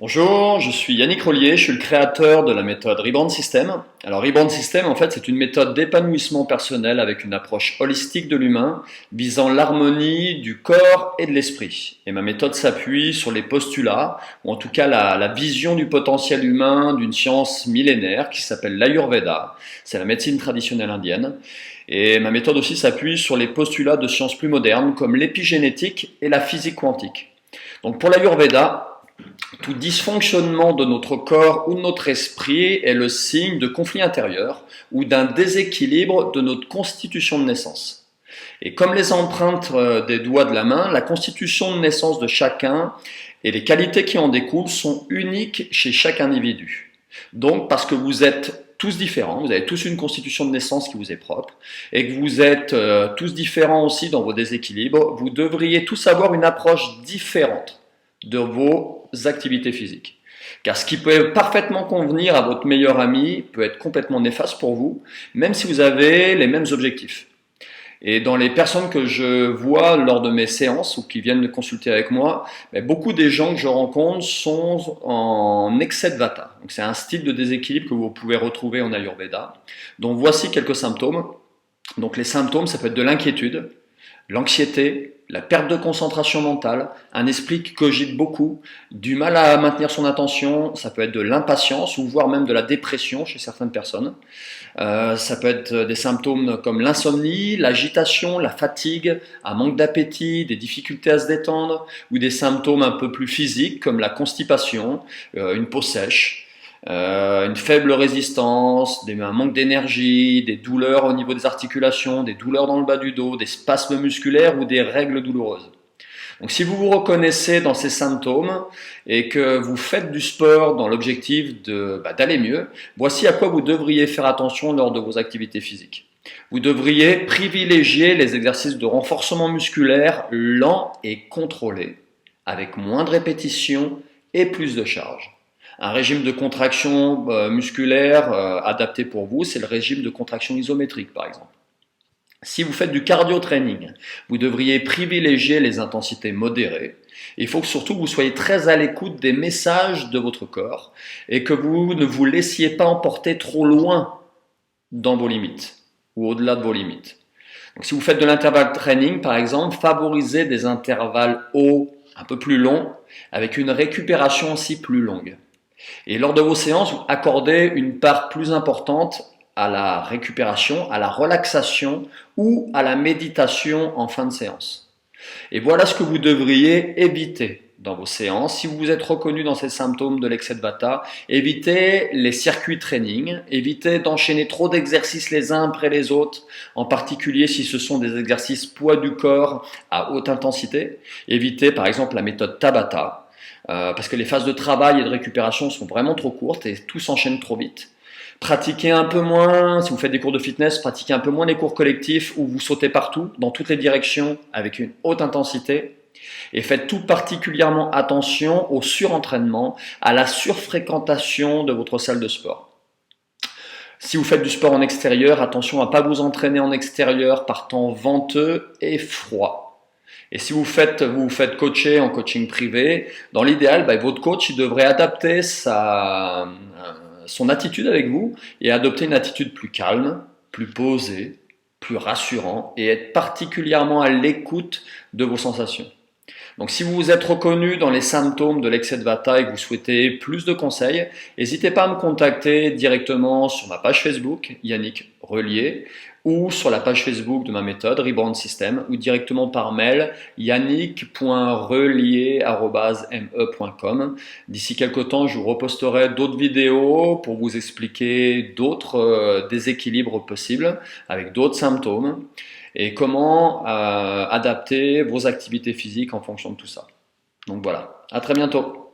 Bonjour, je suis Yannick Rollier, je suis le créateur de la méthode Rebrand System. Alors Rebrand System, en fait, c'est une méthode d'épanouissement personnel avec une approche holistique de l'humain, visant l'harmonie du corps et de l'esprit. Et ma méthode s'appuie sur les postulats, ou en tout cas la vision du potentiel humain d'une science millénaire qui s'appelle l'Ayurveda. C'est la médecine traditionnelle indienne. Et ma méthode aussi s'appuie sur les postulats de sciences plus modernes comme l'épigénétique et la physique quantique. Donc pour l'Ayurveda, tout dysfonctionnement de notre corps ou de notre esprit est le signe de conflits intérieurs ou d'un déséquilibre de notre constitution de naissance. Et comme les empreintes des doigts de la main, la constitution de naissance de chacun et les qualités qui en découlent sont uniques chez chaque individu. Donc parce que vous êtes tous différents, vous avez tous une constitution de naissance qui vous est propre, et que vous êtes tous différents aussi dans vos déséquilibres, vous devriez tous avoir une approche différente de vos activités physiques. Car ce qui peut parfaitement convenir à votre meilleur ami peut être complètement néfaste pour vous, même si vous avez les mêmes objectifs. Et dans les personnes que je vois lors de mes séances ou qui viennent me consulter avec moi, beaucoup des gens que je rencontre sont en excès de vata. Donc c'est un style de déséquilibre que vous pouvez retrouver en Ayurveda. Donc voici quelques symptômes. Donc les symptômes, ça peut être de l'inquiétude, l'anxiété, la perte de concentration mentale, un esprit qui cogite beaucoup, du mal à maintenir son attention, ça peut être de l'impatience ou voire même de la dépression chez certaines personnes. Ça peut être des symptômes comme l'insomnie, l'agitation, la fatigue, un manque d'appétit, des difficultés à se détendre, ou des symptômes un peu plus physiques comme la constipation, une peau sèche, une faible résistance, un manque d'énergie, des douleurs au niveau des articulations, des douleurs dans le bas du dos, des spasmes musculaires ou des règles douloureuses. Donc si vous vous reconnaissez dans ces symptômes et que vous faites du sport dans l'objectif d'aller mieux, voici à quoi vous devriez faire attention lors de vos activités physiques. Vous devriez privilégier les exercices de renforcement musculaire lents et contrôlés, avec moins de répétitions et plus de charge. Un régime de contraction musculaire adapté pour vous, c'est le régime de contraction isométrique par exemple. Si vous faites du cardio-training, vous devriez privilégier les intensités modérées. Il faut que surtout vous soyez très à l'écoute des messages de votre corps et que vous ne vous laissiez pas emporter trop loin dans vos limites ou au-delà de vos limites. Donc, si vous faites de l'intervalle training, par exemple, favorisez des intervalles hauts, un peu plus longs, avec une récupération aussi plus longue. Et lors de vos séances, vous accordez une part plus importante à la récupération, à la relaxation ou à la méditation en fin de séance. Et voilà ce que vous devriez éviter dans vos séances. Si vous vous êtes reconnu dans ces symptômes de l'excès de vata, évitez les circuits training, évitez d'enchaîner trop d'exercices les uns après les autres, en particulier si ce sont des exercices poids du corps à haute intensité. Évitez par exemple la méthode Tabata, parce que les phases de travail et de récupération sont vraiment trop courtes et tout s'enchaîne trop vite. Pratiquez un peu moins, si vous faites des cours de fitness, pratiquez un peu moins les cours collectifs où vous sautez partout, dans toutes les directions, avec une haute intensité. Et faites tout particulièrement attention au surentraînement, à la surfréquentation de votre salle de sport. Si vous faites du sport en extérieur, attention à ne pas vous entraîner en extérieur par temps venteux et froid. Et si vous vous faites coacher en coaching privé, dans l'idéal, votre coach il devrait adapter son attitude avec vous et adopter une attitude plus calme, plus posée, plus rassurante et être particulièrement à l'écoute de vos sensations. Donc si vous vous êtes reconnu dans les symptômes de l'excès de vata et que vous souhaitez plus de conseils, n'hésitez pas à me contacter directement sur ma page Facebook, Yannick Rollier, ou sur la page Facebook de ma méthode, Rebrand System, ou directement par mail, yannick.relier@me.com. D'ici quelques temps, je vous reposterai d'autres vidéos pour vous expliquer d'autres déséquilibres possibles, avec d'autres symptômes, et comment adapter vos activités physiques en fonction de tout ça. Donc voilà, à très bientôt.